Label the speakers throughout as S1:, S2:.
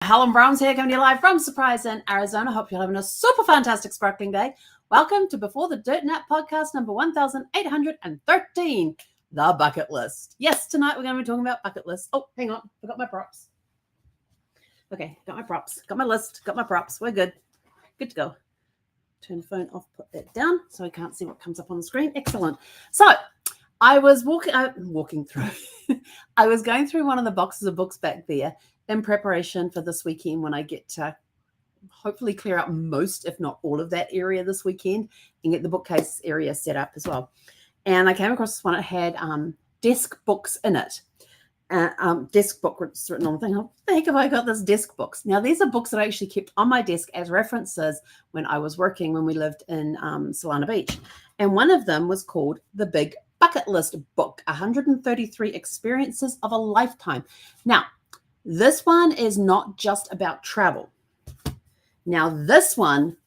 S1: Helen Brahms here, coming to you live from Surprise in Arizona. Hope you're having a super fantastic sparkling day. Welcome to Before the Dirt Nap podcast number 1813, The Bucket List. Yes, tonight we're going to be talking about bucket lists. Oh, hang on, forgot my props. Okay, got my props, got my list, got my props. We're good. Good to go. Turn the phone off, put that down so I can't see what comes up on the screen. Excellent. So I was walking through. I was going through one of the boxes of books back there in preparation for this weekend when I get to hopefully clear out most, if not all of that area this weekend and get the bookcase area set up as well. And I came across this one. It had desk books in it. Desk book written on the thing. How the heck have I got this desk books? Now, these are books that I actually kept on my desk as references when I was working, when we lived in Solana Beach. And one of them was called The Big Bucket List Book, 133 Experiences of a Lifetime. Now, this one is not just about travel. Now, this one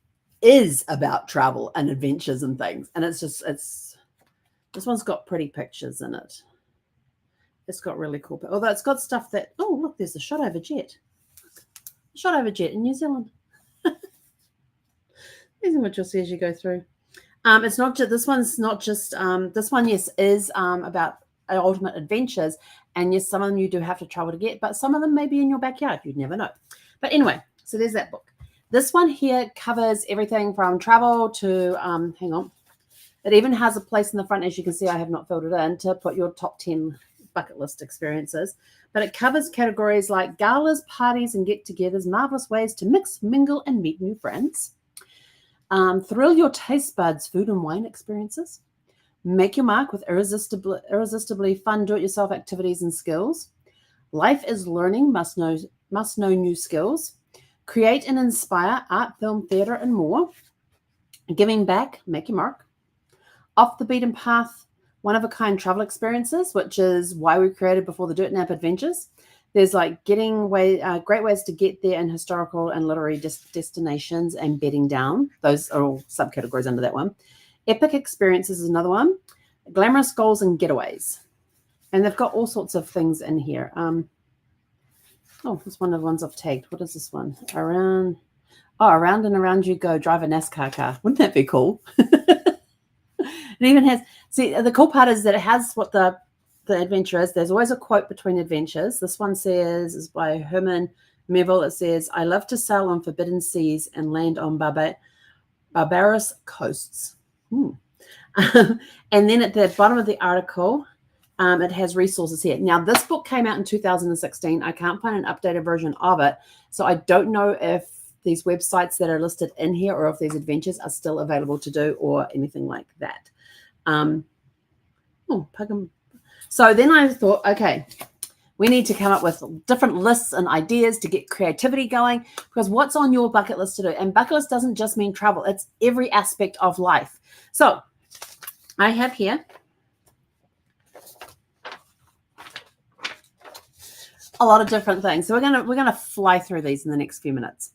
S1: is about travel and adventures and things. And this one's got pretty pictures in it. It's got really cool, although it's got stuff that, oh, look, there's a shot over jet. Shot over jet in New Zealand. Isn't what you'll see as you go through. It's not just, this one's not just, this one, yes, is about ultimate adventures. And yes, some of them you do have to travel to get, but some of them may be in your backyard. You'd never know. But anyway, so there's that book. This one here covers everything from travel to, hang on. It even has a place in the front, as you can see, I have not filled it in, to put your top 10 bucket list experiences. But it covers categories like galas, parties, and get-togethers, marvelous ways to mix, mingle, and meet new friends. Thrill your taste buds, food and wine experiences. Make your mark with irresistibly fun do-it-yourself activities and skills. Life is learning, must know new skills. Create and inspire art, film, theatre, and more. Giving back, make your mark. Off the beaten path, one-of-a-kind travel experiences, which is why we created Before the Dirt Nap Adventures. There's like great ways to get there in historical and literary destinations and bedding down. Those are all subcategories under that one. Epic experiences is another one. Glamorous goals and getaways. And they've got all sorts of things in here. Oh, it's one of the ones I've tagged. What is this one? Around and around you go. Drive a NASCAR car. Wouldn't that be cool? It even has, see, the cool part is that it has what the adventure is. There's always a quote between adventures. This one is by Herman Melville. It says, I love to sail on forbidden seas and land on barbarous coasts. And then at the bottom of the article, it has resources here. Now, this book came out in 2016. I can't find an updated version of it. So I don't know if these websites that are listed in here or if these adventures are still available to do or anything like that. So then I thought, okay, we need to come up with different lists and ideas to get creativity going, because what's on your bucket list to do? And bucket list doesn't just mean travel. It's every aspect of life. So I have here a lot of different things. So we're gonna fly through these in the next few minutes.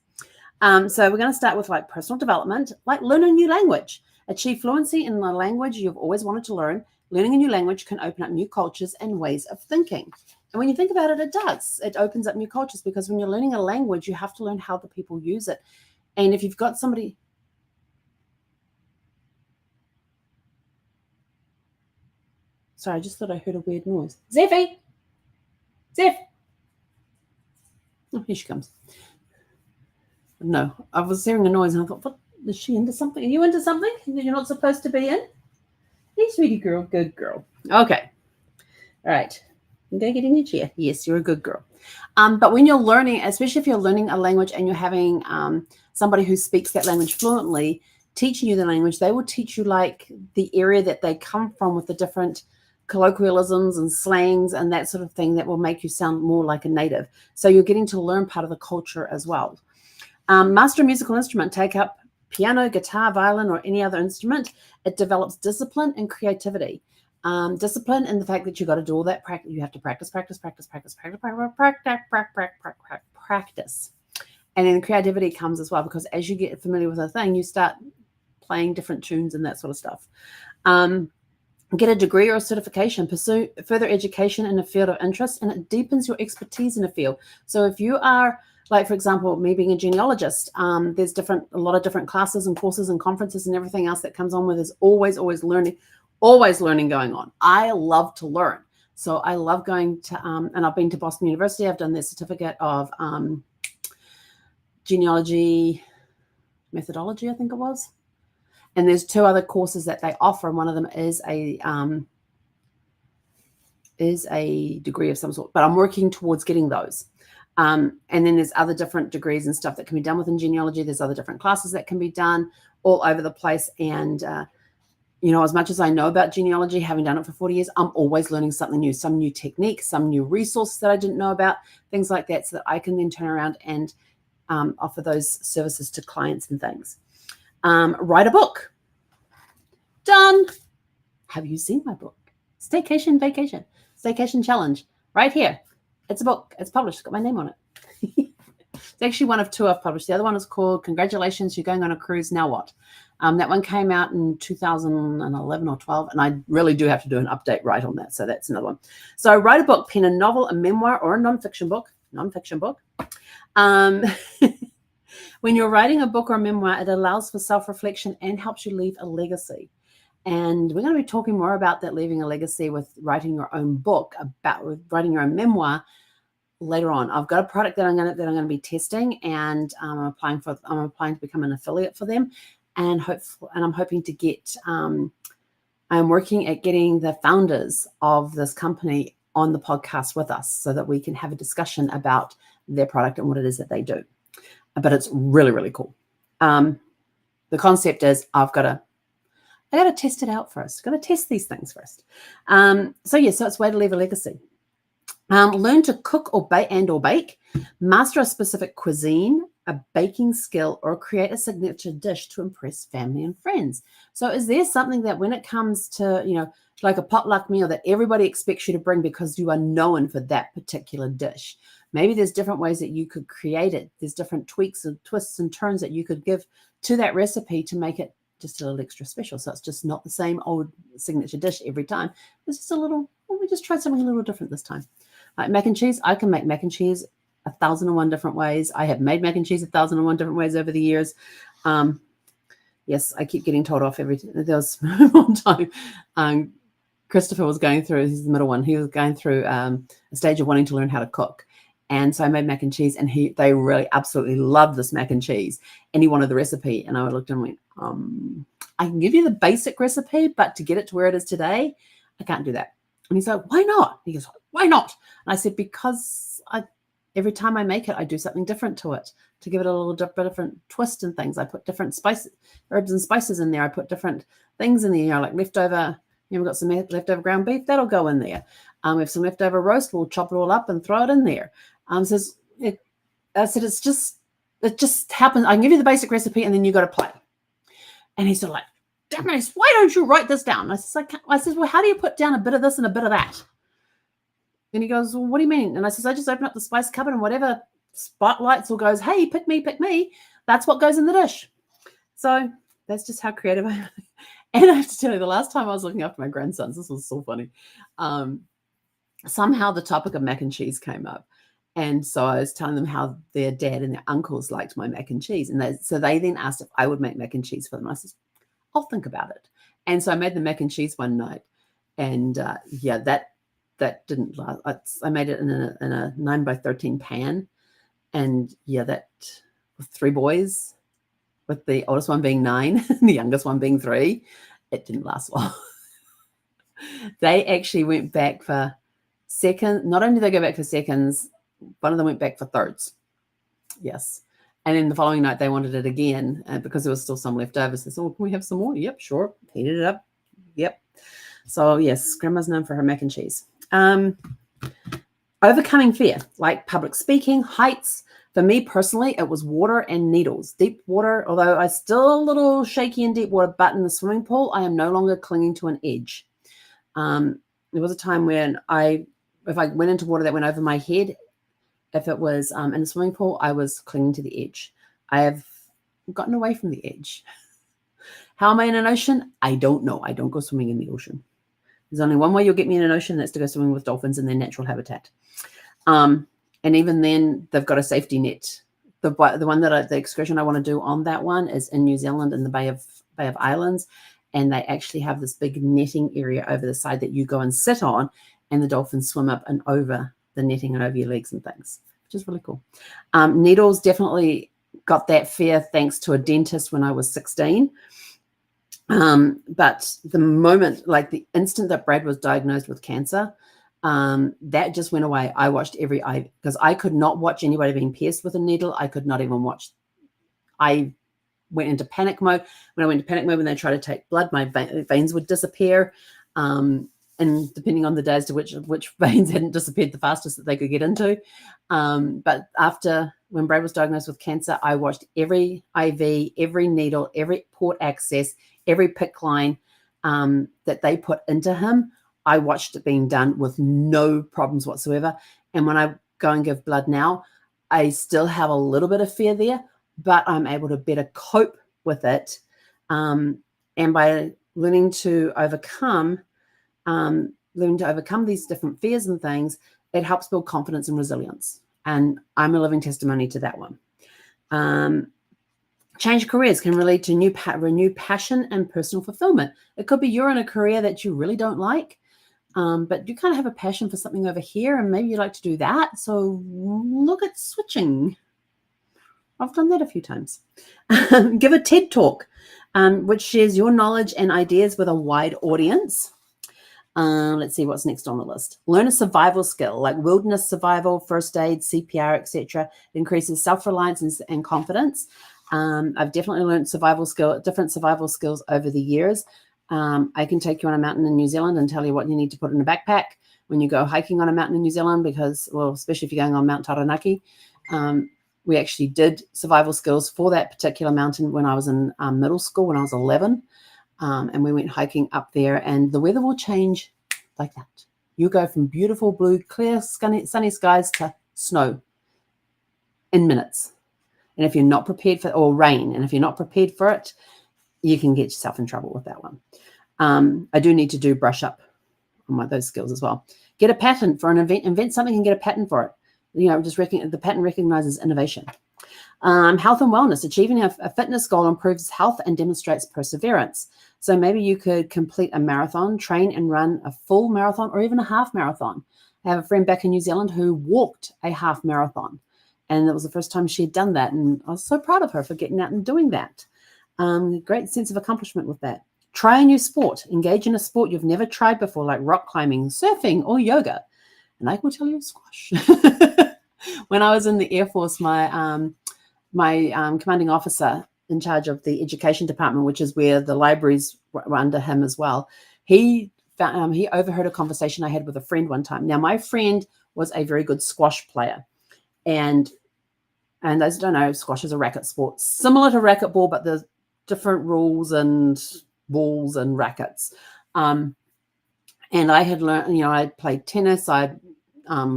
S1: So we're going to start with like personal development, like learn a new language. Achieve fluency in the language you've always wanted to learn. Learning a new language can open up new cultures and ways of thinking. And when you think about it, it does. It opens up new cultures, because when you're learning a language, you have to learn how the people use it. And if you've got somebody... Sorry, I just thought I heard a weird noise. Zeffie! Zeph! Oh, here she comes. No, I was hearing a noise and I thought, what, is she into something? Are you into something that you're not supposed to be in? Hey, sweetie girl, good girl. Okay. All right. I'm going to get in your chair. Yes, you're a good girl. But when you're learning, especially if you're learning a language and you're having somebody who speaks that language fluently teaching you the language, they will teach you like the area that they come from with the different colloquialisms and slangs and that sort of thing that will make you sound more like a native. So you're getting to learn part of the culture as well. Master a musical instrument. Take up piano, guitar, violin, or any other instrument. It develops discipline and creativity. Discipline in the fact that you've got to do all that practice. You have to practice. And then creativity comes as well, because as you get familiar with a thing, you start playing different tunes and that sort of stuff. Get a degree or a certification. Pursue further education in a field of interest, and it deepens your expertise in a field. So if you are Like, for example, me being a genealogist, there's a lot of different classes and courses and conferences and everything else that comes on with. There's always learning going on. I love to learn. So I love going to, and I've been to Boston University. I've done their certificate of genealogy methodology, I think it was. And there's 2 other courses that they offer, and one of them is a degree of some sort, but I'm working towards getting those. And then there's other different degrees and stuff that can be done within genealogy. There's other different classes that can be done all over the place. And, as much as I know about genealogy, having done it for 40 years, I'm always learning something new, some new technique, some new resource that I didn't know about, things like that, so that I can then turn around and offer those services to clients and things. Write a book. Done. Have you seen my book? Staycation Vacation. Staycation Challenge. Right here. It's a book. It's published. It's got my name on it. It's actually one of 2 I've published. The other one is called Congratulations, You're Going on a Cruise, Now What? That one came out in 2011 or 12, and I really do have to do an update right on that. So that's another one. So write a book, pen a novel, a memoir, or a nonfiction book. When you're writing a book or a memoir, it allows for self-reflection and helps you leave a legacy. And we're going to be talking more about that, leaving a legacy with writing your own book, with writing your own memoir later on. I've got a product that I'm going to be testing, and I'm applying to become an affiliate for them, and I'm hoping to get. I'm working at getting the founders of this company on the podcast with us, so that we can have a discussion about their product and what it is that they do. But it's really, really cool. The concept is I got to test it out first. Got to test these things first. So it's a way to leave a legacy. Learn to cook or bake. Master a specific cuisine, a baking skill, or create a signature dish to impress family and friends. So is there something that when it comes to, like a potluck meal that everybody expects you to bring because you are known for that particular dish? Maybe there's different ways that you could create it. There's different tweaks and twists and turns that you could give to that recipe to make it just a little extra special. So it's just not the same old signature dish every time. It's just we just tried something a little different this time. Like mac and cheese, I can make mac and cheese 1,001 different ways. I have made mac and cheese 1,001 different ways over the years. Yes, I keep getting told off there was one time Christopher was going through, he's the middle one, he was going through a stage of wanting to learn how to cook. And so I made mac and cheese, and they really absolutely loved this mac and cheese, and he wanted the recipe. And I looked and went, I can give you the basic recipe, but to get it to where it is today, I can't do that. And he's like, why not? He goes, why not? And I said, because every time I make it, I do something different to it to give it a little different twist and things. I put different spices, herbs and spices in there. I put different things in there, like leftover. We've got some leftover ground beef, that'll go in there. We have some leftover roast, we'll chop it all up and throw it in there. I said, it just happens. I can give you the basic recipe, and then you got to play. And he's sort of like, Damaris, why don't you write this down? I said, well, how do you put down a bit of this and a bit of that? And he goes, well, what do you mean? And I says, I just open up the spice cupboard, and whatever spotlights or goes, hey, pick me, that's what goes in the dish. So that's just how creative I am. And I have to tell you, the last time I was looking after my grandsons, this was so funny. Somehow the topic of mac and cheese came up. And so I was telling them how their dad and their uncles liked my mac and cheese. And so they then asked if I would make mac and cheese for them. I said, I'll think about it. And so I made the mac and cheese one night. And that didn't last. I made it in a 9x13 pan. And that with 3 boys, with the oldest one being 9, and the youngest one being 3, it didn't last long. They actually went back for seconds. Not only did they go back for seconds, one of them went back for thirds. Yes. And then the following night, they wanted it again because there was still some left over. So, can we have some more? Yep, sure. Heated it up. Yep. So, yes, Grandma's known for her mac and cheese. Overcoming fear, like public speaking, heights. For me personally, it was water and needles. Deep water, although I'm still a little shaky in deep water, but in the swimming pool, I am no longer clinging to an edge. There was a time when if I went into water that went over my head, if it was in a swimming pool, I was clinging to the edge. I have gotten away from the edge. How am I in an ocean? I don't know. I don't go swimming in the ocean. There's only one way you'll get me in an ocean, that's to go swimming with dolphins in their natural habitat. And And even then, they've got a safety net. The one that the excursion I want to do on that one is in New Zealand in the Bay of Islands, and they actually have this big netting area over the side that you go and sit on, and the dolphins swim up and over the netting and over your legs and things, which is really cool. Needles, definitely got that fear thanks to a dentist when I was 16. But the moment, like the instant that Brad was diagnosed with cancer, that just went away. I watched because I could not watch anybody being pierced with a needle. I could not even watch. I went into panic mode. When I went into panic mode, when they tried to take blood, my veins would disappear. And depending on the days to which veins hadn't disappeared the fastest that they could get into. But after, when Brad was diagnosed with cancer, I watched every IV, every needle, every port access, every PICC line that they put into him. I watched it being done with no problems whatsoever. And when I go and give blood now, I still have a little bit of fear there, but I'm able to better cope with it. And by learning to overcome these different fears and things, it helps build confidence and resilience. And I'm a living testimony to that one. Change careers can lead to renewed passion and personal fulfillment. It could be you're in a career that you really don't like, but you kind of have a passion for something over here, and maybe you like to do that. So look at switching. I've done that a few times. Give a TED Talk, which shares your knowledge and ideas with a wide audience. Let's see what's next on the list. Learn a survival skill like wilderness survival, first aid, CPR, etc. It increases self-reliance and confidence. I've definitely learned different survival skills over the years. I can take you on a mountain in New Zealand and tell you what you need to put in a backpack when you go hiking on a mountain in New Zealand, because, well, especially if you're going on Mount Taranaki. We actually did survival skills for that particular mountain when I was in middle school, when I was 11. And we went hiking up there, and the weather will change like that. You go from beautiful blue, clear, sunny skies to snow in minutes. And if you're not prepared for, or rain, and if you're not prepared for it, you can get yourself in trouble with that one. I do need to do brush up on those skills as well. Get a patent for an event. Invent something and get a patent for it. The patent recognizes innovation. Health and wellness. Achieving a fitness goal improves health and demonstrates perseverance. So maybe you could complete a marathon, train and run a full marathon, or even a half marathon. I have a friend back in New Zealand who walked a half marathon, and it was the first time she had done that. And I was so proud of her for getting out and doing that. Great sense of accomplishment with that. Try a new sport. Engage in a sport you've never tried before, like rock climbing, surfing, or yoga. And I will tell you, squash. When I was in the Air Force, my commanding officer in charge of the education department, which is where the libraries were under him as well, he overheard a conversation I had with a friend one time. Now, my friend was a very good squash player. And those who don't know, squash is a racket sport, similar to racquetball, but there's different rules and balls and rackets. And I had learned, I played tennis, I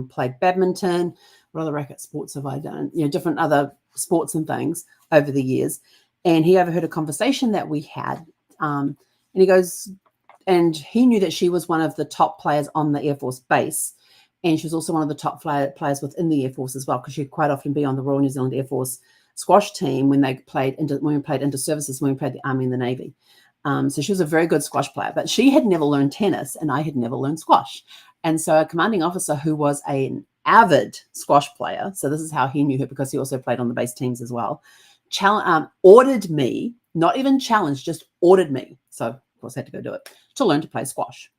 S1: played badminton. What other racket sports have I done? Different other sports and things over the years. And he overheard a conversation that we had. And he goes, and he knew that she was one of the top players on the Air Force base. And she was also one of the top players within the Air Force as well, because she'd quite often be on the Royal New Zealand Air Force squash team when we played inter-services, when we played the Army and the Navy. So she was a very good squash player, but she had never learned tennis and I had never learned squash. And so a commanding officer who was an avid squash player, so this is how he knew her, because he also played on the base teams as well, ordered me, not even challenged, just ordered me. So of course I had to go do it, to learn to play squash.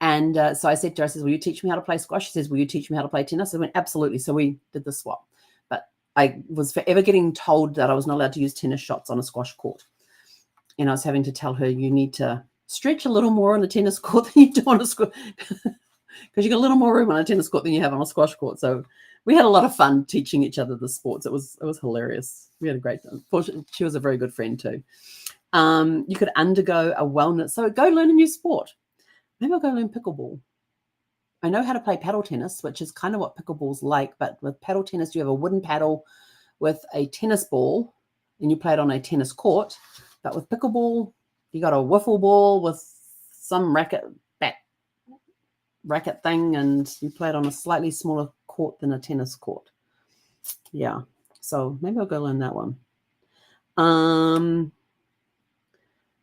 S1: And so I said to her, I said, will you teach me how to play squash? She says, will you teach me how to play tennis? I went, absolutely. So we did the swap. But I was forever getting told that I was not allowed to use tennis shots on a squash court. And I was having to tell her, you need to stretch a little more on a tennis court than you do on a squash, because you got a little more room on a tennis court than you have on a squash court. So we had a lot of fun teaching each other the sports. It was hilarious. We had a great time. Fortunately, she was a very good friend too. You could undergo a wellness. So go learn a new sport. Maybe I'll go learn pickleball. I know how to play paddle tennis, which is kind of what pickleball's like. But with paddle tennis, you have a wooden paddle with a tennis ball, and you play it on a tennis court. But with pickleball, you got a wiffle ball with some racket thing, and you play it on a slightly smaller court than a tennis court. Yeah. So maybe I'll go learn that one. I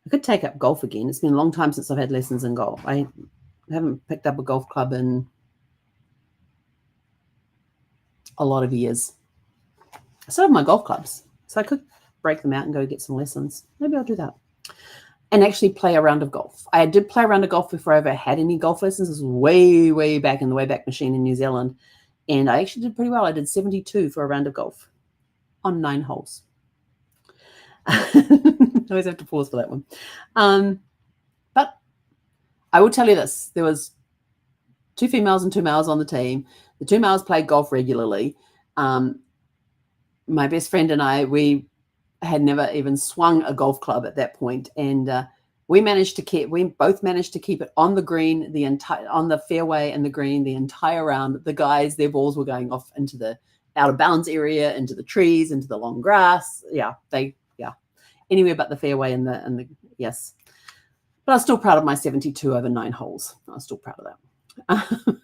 S1: could take up golf again. It's been a long time since I've had lessons in golf. I haven't picked up a golf club in a lot of years. I still have my golf clubs, so I could break them out and go get some lessons. Maybe I'll do that. And actually play a round of golf. I did play a round of golf before I ever had any golf lessons. This was way, way back in the Wayback Machine in New Zealand. And I actually did pretty well. I did 72 for a round of golf on 9 holes. I always have to pause for that one. But I will tell you this. There was 2 females and 2 males on the team. The 2 males played golf regularly. My best friend and I, we had never even swung a golf club at that point, and we both managed to keep it on the green, on the fairway and the green the entire round. The guys, their balls were going off into the out of bounds area, into the trees, into the long grass. Anywhere but the fairway and the yes. But I was still proud of my 72 over 9 holes. I was still proud of that.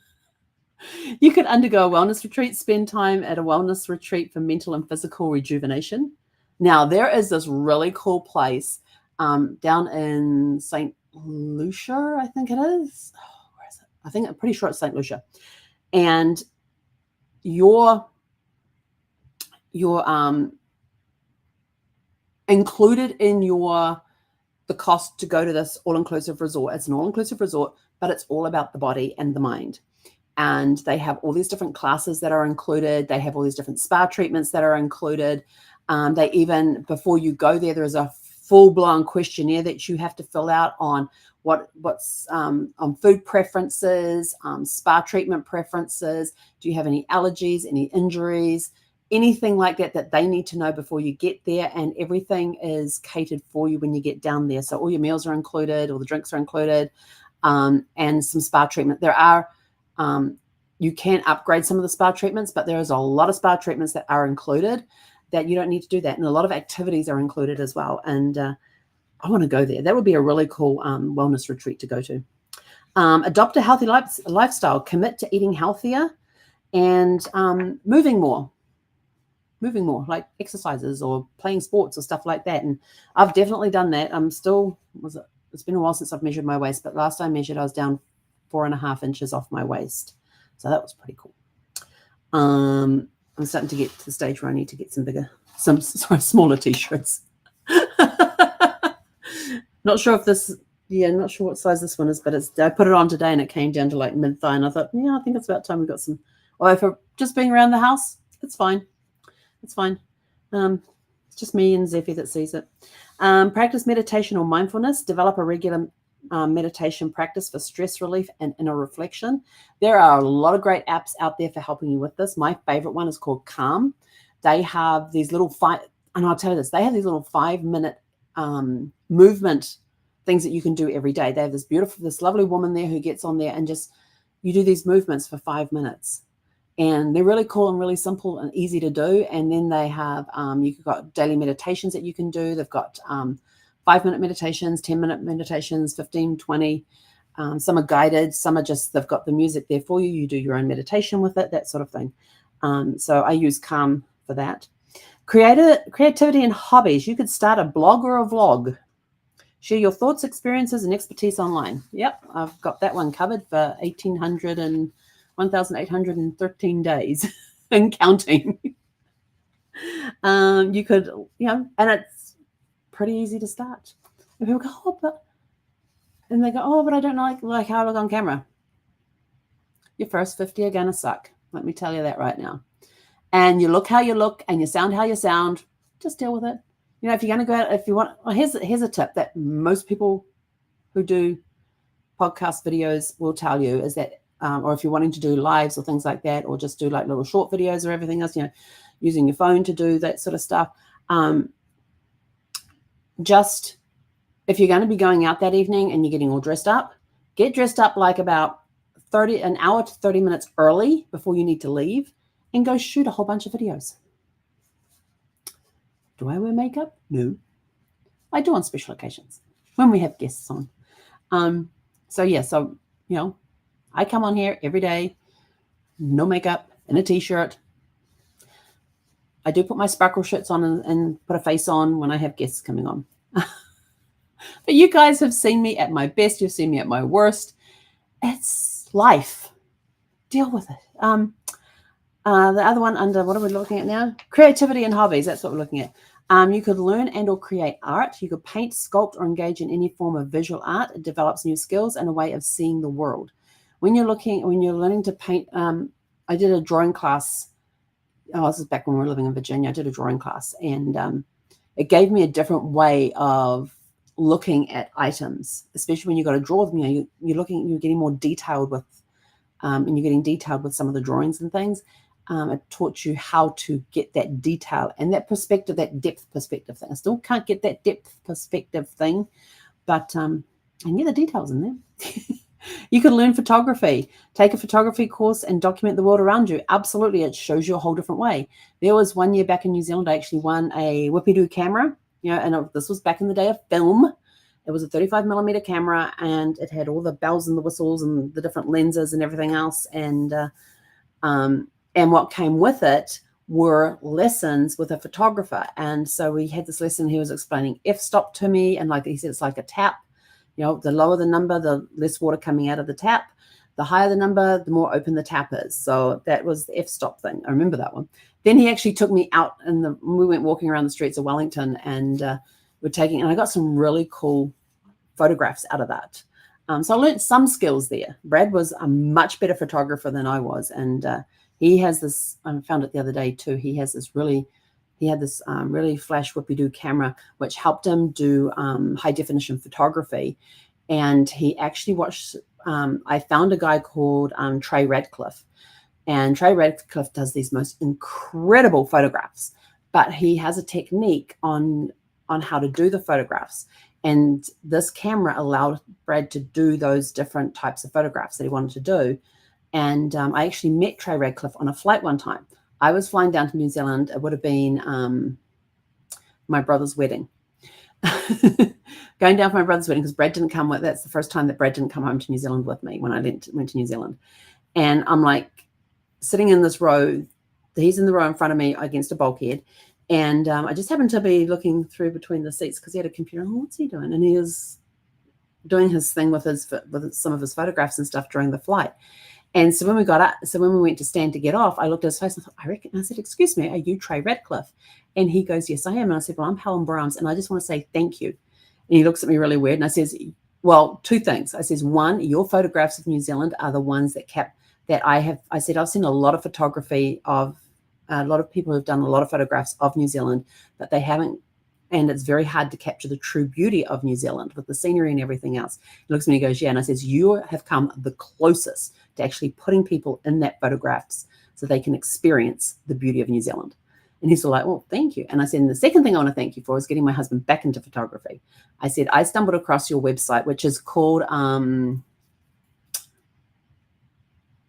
S1: You could undergo a wellness retreat, spend time at a wellness retreat for mental and physical rejuvenation. Now, there is this really cool place down in St. Lucia, I think it is. Oh, where is it? I'm pretty sure it's St. Lucia. And you're included in the cost to go to this all-inclusive resort. It's an all-inclusive resort, but it's all about the body and the mind. And they have all these different classes that are included. They have all these different spa treatments that are included. They even, before you go there, is a full-blown questionnaire that you have to fill out on what's on food preferences, spa treatment preferences. Do you have any allergies, any injuries, anything like that they need to know before you get there? And everything is catered for you when you get down there. So all your meals are included, all the drinks are included, and some spa treatment. There are you can upgrade some of the spa treatments, but there is a lot of spa treatments that are included that you don't need to do that. And a lot of activities are included as well. And I want to go there. That would be a really cool wellness retreat to go to. Adopt a healthy lifestyle, commit to eating healthier and moving more, like exercises or playing sports or stuff like that. And I've definitely done that. It's been a while since I've measured my waist, but last time I measured, I was down 4.5 inches off my waist. So that was pretty cool. I'm starting to get to the stage where I need to get smaller t-shirts. Not sure what size this one is, but I put it on today and it came down to like mid-thigh, and I thought, I think it's about time we got some. Or if just being around the house, it's fine. It's fine. It's just me and Zeffie that sees it. Practice meditation or mindfulness. Develop a regular meditation practice for stress relief and inner reflection. There are a lot of great apps out there for helping you with this. My favorite one is called Calm. They have these little and I'll tell you this, they have these little 5-minute movement things that you can do every day. They have this lovely woman there who gets on there and just, you do these movements for 5 minutes. And they're really cool and really simple and easy to do. And then they have, you've got daily meditations that you can do. They've got 5-minute meditations, 10-minute meditations, 15, 20. Some are guided. Some are just, they've got the music there for you. You do your own meditation with it, that sort of thing. So I use Calm for that. Creativity and hobbies. You could start a blog or a vlog. Share your thoughts, experiences, and expertise online. Yep, I've got that one covered for 1,813 days and counting. You could, and it's pretty easy to start. And people go, but I don't like how I look on camera. Your first 50 are gonna suck. Let me tell you that right now. And you look how you look, and you sound how you sound. Just deal with it. If you're going to go out, if you want, here's a tip that most people who do podcast videos will tell you is that, or if you're wanting to do lives or things like that, or just do like little short videos or everything else, using your phone to do that sort of stuff. Just if you're going to be going out that evening and you're getting all dressed up, get dressed up like about an hour to 30 minutes early before you need to leave, and go shoot a whole bunch of videos. Do I wear makeup? No. I do on special occasions when we have guests on. I come on here every day, no makeup, in a t-shirt. I do put my sparkle shirts on and put a face on when I have guests coming on. But you guys have seen me at my best. You've seen me at my worst. It's life. Deal with it. The other one under, what are we looking at now? Creativity and hobbies. That's what we're looking at. You could learn and or create art. You could paint, sculpt, or engage in any form of visual art. It develops new skills and a way of seeing the world. When you're learning to paint, I did a drawing class. Oh, this is back when we were living in Virginia. I did a drawing class, and it gave me a different way of looking at items, especially when you got to draw them. You're getting more detailed with, and you're getting detailed with some of the drawings and things. It taught you how to get that detail and that perspective, that depth perspective thing. I still can't get that depth perspective thing, but I can get the details in there. You can learn photography, take a photography course and document the world around you. Absolutely. It shows you a whole different way. There was one year back in New Zealand, I actually won a Whoopidoo camera, and this was back in the day of film. It was a 35mm camera, and it had all the bells and the whistles and the different lenses and everything else. And what came with it were lessons with a photographer. And so we had this lesson. He was explaining f-stop to me. And like he said, it's like a tap. The lower the number, the less water coming out of the tap. The higher the number, the more open the tap is. So that was the f-stop thing. I remember that one. Then he actually took me out we went walking around the streets of Wellington, and and I got some really cool photographs out of that. So I learned some skills there. Brad was a much better photographer than I was. And he has this, I found it the other day too. He had this really flash Whoopidoo camera, which helped him do high definition photography. And he actually watched, I found a guy called Trey Radcliffe. And Trey Radcliffe does these most incredible photographs, but he has a technique on how to do the photographs. And this camera allowed Brad to do those different types of photographs that he wanted to do. And I actually met Trey Radcliffe on a flight one time. I was flying down to New Zealand. It would have been my brother's wedding. Going down for my brother's wedding because Brad didn't come with. That's the first time that Brad didn't come home to New Zealand with me when I went to New Zealand. And I'm like sitting in this row. He's in the row in front of me against a bulkhead. And I just happened to be looking through between the seats because he had a computer. Oh, what's he doing? And he was doing his thing with some of his photographs and stuff during the flight. And so when we went to stand to get off, I looked at his face and I thought, I said, excuse me, are you Trey Radcliffe? And he goes, yes, I am. And I said, well, I'm Helen Brahms, and I just want to say thank you. And he looks at me really weird. And I says, well, two things. I says, one, your photographs of New Zealand are the ones I said, I've seen a lot of photography of a lot of people who've done a lot of photographs of New Zealand, but they haven't. And it's very hard to capture the true beauty of New Zealand with the scenery and everything else. He looks at me and goes, yeah. And I says, you have come the closest to actually putting people in that photographs so they can experience the beauty of New Zealand. And he's like, well, thank you. And I said, and the second thing I want to thank you for is getting my husband back into photography. I said, I stumbled across your website, which is called,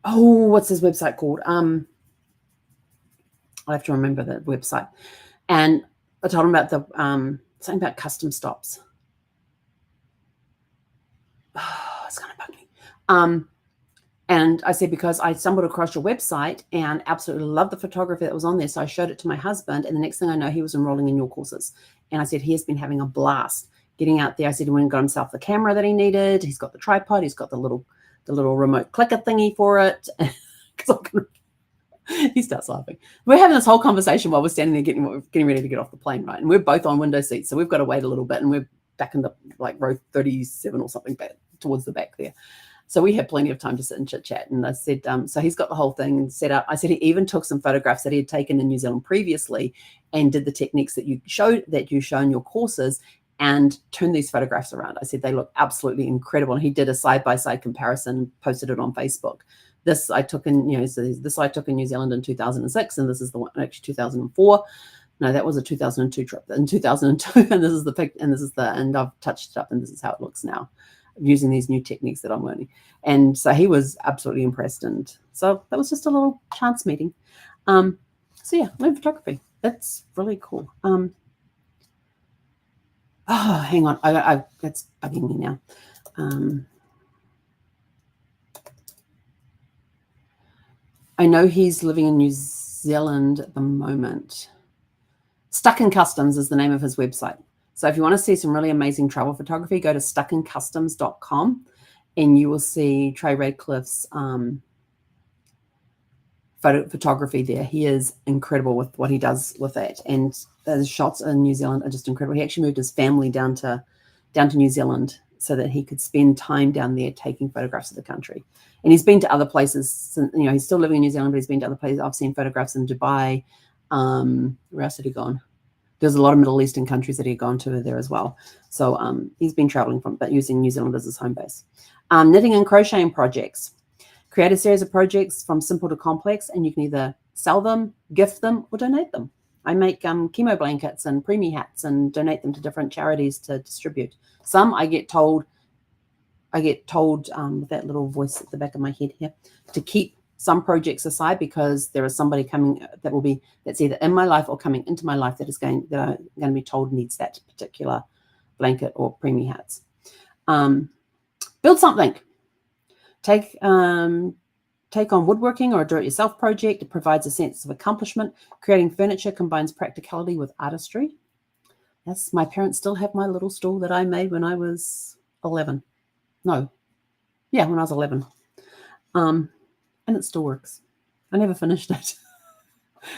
S1: what's his website called? I'll have to remember the website. And I told him about something about custom stops. Oh, it's going to bug me. And I said, because I stumbled across your website and absolutely loved the photography that was on there. So I showed it to my husband. And the next thing I know, he was enrolling in your courses. And I said, he has been having a blast getting out there. I said, he went and got himself the camera that he needed. He's got the tripod. He's got the little remote clicker thingy for it. He starts laughing. We're having this whole conversation while we're standing there getting ready to get off the plane, right? And we're both on window seats, so we've got to wait a little bit, and we're back in the row 37 or something back towards the back there. So we had plenty of time to sit and chit chat. And I said, so he's got the whole thing set up. I said he even took some photographs that he had taken in New Zealand previously and did the techniques that you show in your courses and turned these photographs around. I said they look absolutely incredible. And he did a side-by-side comparison and posted it on Facebook. This I took in, this I took in New Zealand in 2006, and this is the one actually 2004. No, that was a 2002 trip. In 2002, and this is the pic, and I've touched it up, and this is how it looks now, using these new techniques that I'm learning. And so he was absolutely impressed, and so that was just a little chance meeting. So yeah, learn photography. That's really cool. Hang on, I that's bugging me now. I know he's living in New Zealand at the moment. Stuck in Customs is the name of his website. So if you want to see some really amazing travel photography, go to stuckincustoms.com and you will see Trey Radcliffe's photography there. He is incredible with what he does with that. And the shots in New Zealand are just incredible. He actually moved his family down to New Zealand so that he could spend time down there taking photographs of the country. And he's been to other places. You know, he's still living in New Zealand, but he's been to other places. I've seen photographs in Dubai. Where else had he gone? There's a lot of Middle Eastern countries that he'd gone to there as well. So he's been traveling but using New Zealand as his home base. Knitting and crocheting projects. Create a series of projects from simple to complex, and you can either sell them, gift them, or donate them. I make chemo blankets and preemie hats and donate them to different charities to distribute. Some I get told with that little voice at the back of my head here to keep some projects aside because there is somebody coming that's either in my life or coming into my life that I'm going to be told needs that particular blanket or preemie hats. Build something. Take on woodworking or a do-it-yourself project. It provides a sense of accomplishment. Creating furniture combines practicality with artistry. Yes, my parents still have my little stool that I made when I was 11. No. Yeah, when I was 11. And it still works. I never finished it.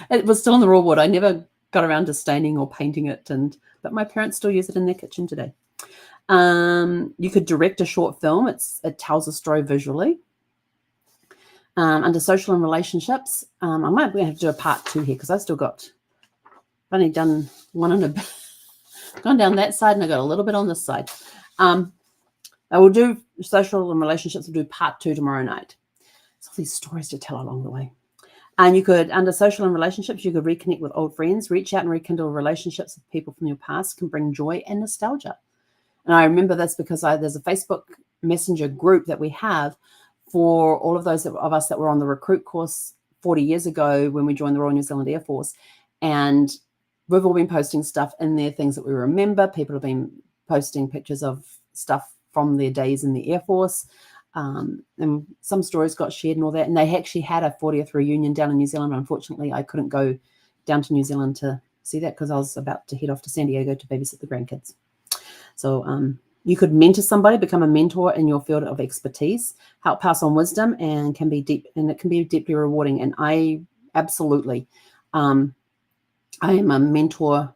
S1: It was still in the raw wood. I never got around to staining or painting it, but my parents still use it in their kitchen today. You could direct a short film. It tells a story visually. Under social and relationships, I might have to do a part 2 here because I've only done one and a bit. Gone down that side and I got a little bit on this side. I will do social and relationships. We'll do part 2 tomorrow night. There's all these stories to tell along the way. And you could, under social and relationships, you could reconnect with old friends, reach out and rekindle relationships with people from your past can bring joy and nostalgia. And I remember this because there's a Facebook Messenger group that we have for all of those of us that were on the recruit course 40 years ago when we joined the Royal New Zealand Air Force. And we've all been posting stuff in there, things that we remember. People have been posting pictures of stuff from their days in the Air Force. And some stories got shared and all that. And they actually had a 40th reunion down in New Zealand. Unfortunately, I couldn't go down to New Zealand to see that because I was about to head off to San Diego to babysit the grandkids. So you could mentor somebody, become a mentor in your field of expertise, help pass on wisdom, and it can be deeply rewarding. And I absolutely, I am a mentor.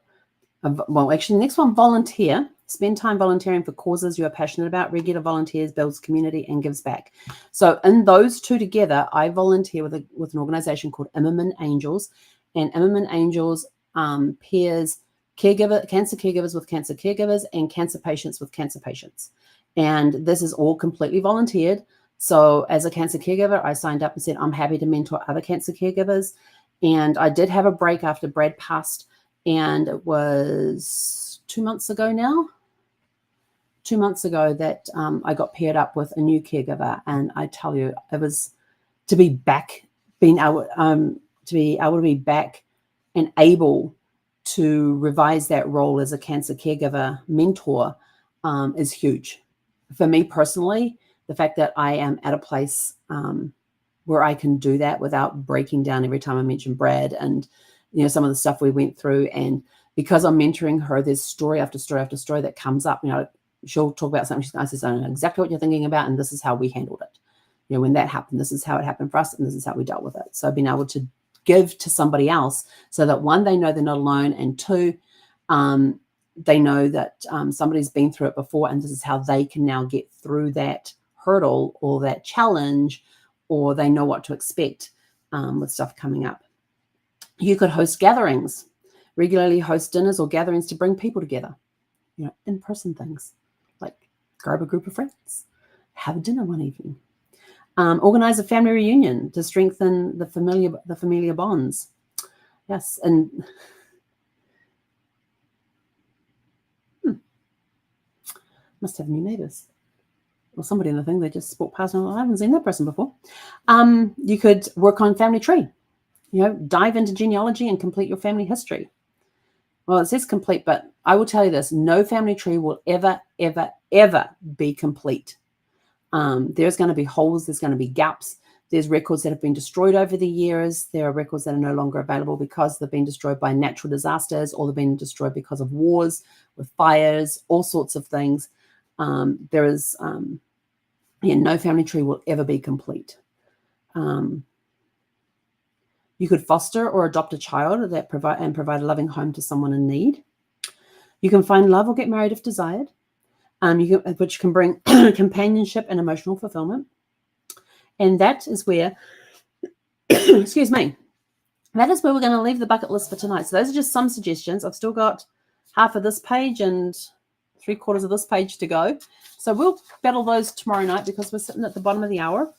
S1: Actually, the next one, volunteer. Spend time volunteering for causes you are passionate about. Regular volunteers builds community and gives back. So in those two together, I volunteer with an organization called Immerman Angels, and Immerman Angels pairs cancer caregivers with cancer caregivers and cancer patients with cancer patients. And this is all completely volunteered. So as a cancer caregiver, I signed up and said, I'm happy to mentor other cancer caregivers. And I did have a break after Brad passed, and it was 2 months ago now. 2 months ago that I got paired up with a new caregiver. And I tell you, it was to be back, being able to be back and able to revise that role as a cancer caregiver mentor is huge. For me personally, the fact that I am at a place where I can do that without breaking down every time I mention Brad and, some of the stuff we went through. And because I'm mentoring her, there's story after story after story that comes up. She'll talk about something. She says, I know exactly what you're thinking about, and this is how we handled it. When that happened, this is how it happened for us, and this is how we dealt with it. So being able to give to somebody else so that, one, they know they're not alone, and two, they know that somebody's been through it before, and this is how they can now get through that hurdle or that challenge, or they know what to expect with stuff coming up. You could host gatherings, regularly host dinners or gatherings to bring people together, in-person things, like grab a group of friends, have dinner one evening. Organize a family reunion to strengthen the familiar bonds. Yes, and must have new neighbors. Or somebody in the thing, they just walked past and I haven't seen that person before. You could work on family tree. Dive into genealogy and complete your family history. Well, it says complete, but I will tell you this: no family tree will ever, ever, ever be complete. There's going to be holes. There's going to be gaps. There's records that have been destroyed over the years. There are records that are no longer available because they've been destroyed by natural disasters, or they've been destroyed because of wars, with fires, all sorts of things. There is, no family tree will ever be complete. You could foster or adopt a child that provide a loving home to someone in need. You can find love or get married if desired, which can bring companionship and emotional fulfillment. And that is where, excuse me, that is where we're going to leave the bucket list for tonight. So those are just some suggestions. I've still got half of this page and 3/4 of this page to go. So we'll battle those tomorrow night because we're sitting at the bottom of the hour.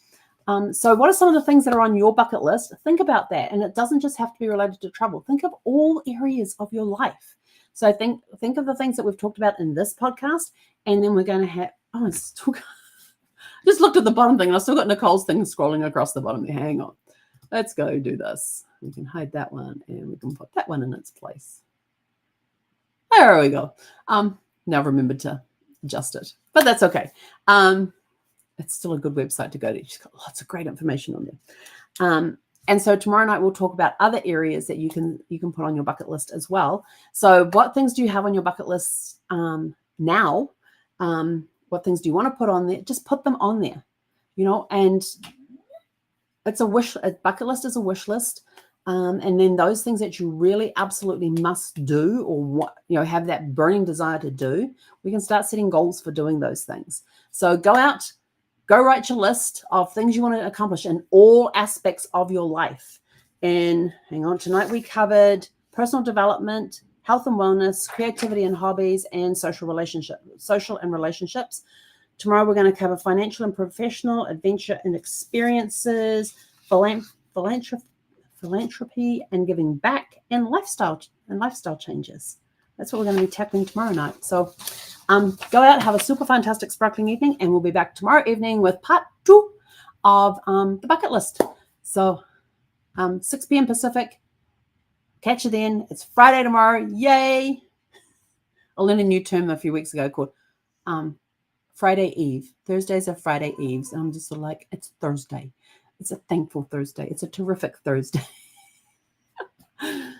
S1: So what are some of the things that are on your bucket list? Think about that. And it doesn't just have to be related to travel. Think of all areas of your life. So think of the things that we've talked about in this podcast. And then we're going to have, I just looked at the bottom thing and I've still got Nicole's thing scrolling across the bottom there. Hang on. Let's go do this. We can hide that one and we can put that one in its place. There we go. Now remember to adjust it, but that's okay. It's still a good website to go to. She's got lots of great information on there. And so tomorrow night we'll talk about other areas that you can put on your bucket list as well. So what things do you have on your bucket list now? What things do you want to put on there? Just put them on there, and it's a bucket list is a wish list. And then those things that you really absolutely must do, or have that burning desire to do, we can start setting goals for doing those things. So go write your list of things you want to accomplish in all aspects of your life. And hang on, tonight we covered personal development, health and wellness, creativity and hobbies, and social and relationships. Tomorrow we're going to cover financial and professional, adventure and experiences, philanthropy and giving back, and lifestyle changes. That's what we're going to be tackling tomorrow night. So go out, have a super fantastic sparkling evening, and we'll be back tomorrow evening with part 2 of the bucket list. So 6 p.m. Pacific. Catch you then. It's Friday tomorrow. Yay! I learned a new term a few weeks ago called Friday Eve. Thursdays are Friday Eves. And I'm just sort of like, it's Thursday. It's a thankful Thursday. It's a terrific Thursday.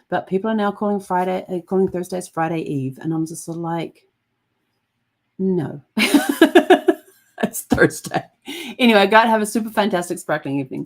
S1: But people are now calling Thursdays Friday Eve. And I'm just sort of like, no. It's Thursday. Anyway, go out, have a super fantastic sparkling evening.